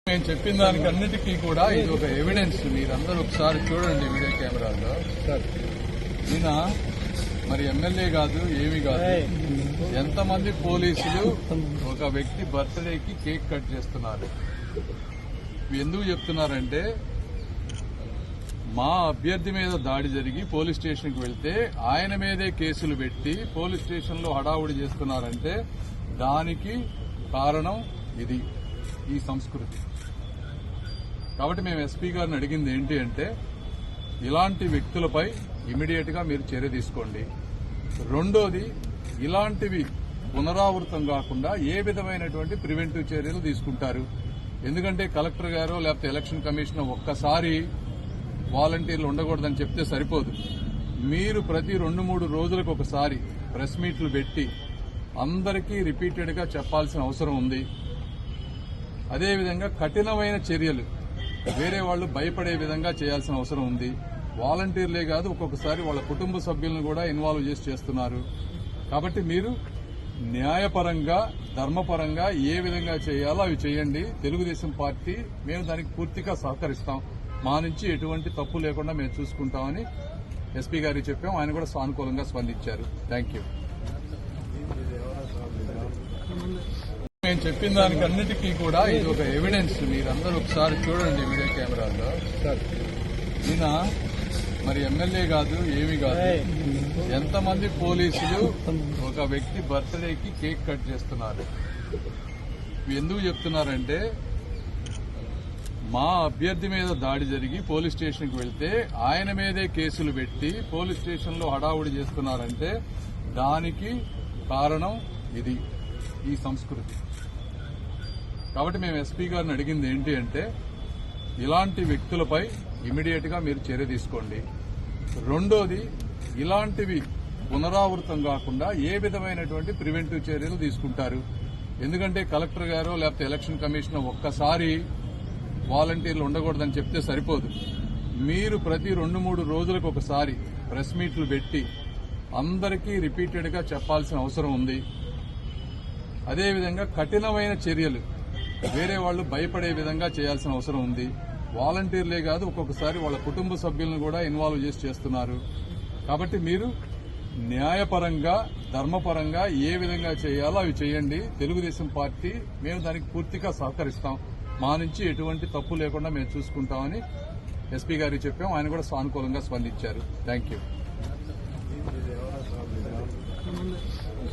నేను చెప్పిన దానికి అన్నిటికీ కూడా ఇది ఒక ఎవిడెన్స్. మీరందరూ ఒకసారి చూడండి వీడియో కెమెరాలో. ఈయన మరి ఎమ్మెల్యే కాదు, ఏమీ కాదు. ఎంతమంది పోలీసులు ఒక వ్యక్తి బర్త్డేకి కేక్ కట్ చేస్తున్నారు. ఎందుకు చెప్తున్నారంటే, మా అభ్యర్థి మీద దాడి జరిగి పోలీస్ స్టేషన్కి వెళ్తే ఆయన మీదే కేసులు పెట్టి పోలీస్ స్టేషన్లో హడావుడి చేస్తున్నారంటే దానికి కారణం ఇది, ఈ సంస్కృతి. కాబట్టి మేము ఎస్పీ గారిని అడిగింది ఏంటి అంటే, ఇలాంటి వ్యక్తులపై ఇమీడియట్ గా మీరు చర్య తీసుకోండి. రెండోది, ఇలాంటివి పునరావృతం కాకుండా ఏ విధమైనటువంటి ప్రివెంటివ్ చర్యలు తీసుకుంటారు. ఎందుకంటే కలెక్టర్ గారు లేకపోతే ఎలక్షన్ కమిషనర్ ఒక్కసారి వాలంటీర్లు ఉండకూడదని చెప్తే సరిపోదు. మీరు ప్రతి 2-3 రోజులకు ఒకసారి ప్రెస్ మీట్లు పెట్టి అందరికీ రిపీటెడ్ గా చెప్పాల్సిన అవసరం ఉంది. అదేవిధంగా కఠినమైన చర్యలు వేరే వాళ్ళు భయపడే విధంగా చేయాల్సిన అవసరం ఉంది. వాలంటీర్లే కాదు, ఒక్కొక్కసారి వాళ్ళ కుటుంబ సభ్యులను కూడా ఇన్వాల్వ్ చేసి చేస్తున్నారు. కాబట్టి మీరు న్యాయపరంగా, ధర్మపరంగా ఏ విధంగా చేయాలో అవి చేయండి. తెలుగుదేశం పార్టీ మేము దానికి పూర్తిగా సహకరిస్తాం. మా నుంచి ఎటువంటి తప్పు లేకుండా మేము చూసుకుంటామని ఎస్పీ గారికి చెప్పాం. ఆయన కూడా సానుకూలంగా స్పందించారు. Thank you. నేను చెప్పిన దానికి అన్నిటికీ కూడా ఇది ఒక ఎవిడెన్స్. మీరందరూ ఒకసారి చూడండి వీడియో కెమెరాలో. ఈయన మరి ఎమ్మెల్యే కాదు, ఏమీ కాదు. ఎంతమంది పోలీసులు ఒక వ్యక్తి బర్త్డేకి కేక్ కట్ చేస్తున్నారు. ఎందుకు చెప్తున్నారంటే, మా అభ్యర్థి మీద దాడి జరిగి పోలీస్ స్టేషన్కి వెళ్తే ఆయన మీదే కేసులు పెట్టి పోలీస్ స్టేషన్లో హడావుడి చేస్తున్నారంటే దానికి కారణం ఇది, ఈ సంస్కృతి. కాబట్టి మేము ఎస్పీ గారిని అడిగింది ఏంటి అంటే, ఇలాంటి వ్యక్తులపై ఇమీడియట్ గా మీరు చర్య తీసుకోండి. రెండోది, ఇలాంటివి పునరావృతం కాకుండా ఏ విధమైనటువంటి ప్రివెంటివ్ చర్యలు తీసుకుంటారు. ఎందుకంటే కలెక్టర్ గారు లేకపోతే ఎలక్షన్ కమిషనర్ ఒక్కసారి వాలంటీర్లు ఉండకూడదని చెప్తే సరిపోదు. మీరు ప్రతి 2-3 రోజులకు ఒకసారి ప్రెస్ మీట్లు పెట్టి అందరికీ రిపీటెడ్ గా చెప్పాల్సిన అవసరం ఉంది. అదేవిధంగా కఠినమైన చర్యలు వేరే వాళ్ళు భయపడే విధంగా చేయాల్సిన అవసరం ఉంది. వాలంటీర్లే కాదు, ఒక్కొక్కసారి వాళ్ళ కుటుంబ సభ్యులను కూడా ఇన్వాల్వ్ చేసి చేస్తున్నారు. కాబట్టి మీరు న్యాయపరంగా, ధర్మపరంగా ఏ విధంగా చేయాలో అవి చేయండి. తెలుగుదేశం పార్టీ మేము దానికి పూర్తిగా సహకరిస్తాం. మా నుంచి ఎటువంటి తప్పు లేకుండా మేము చూసుకుంటామని ఎస్పీ గారికి చెప్పాం. ఆయన కూడా సానుకూలంగా స్పందించారు. Thank you.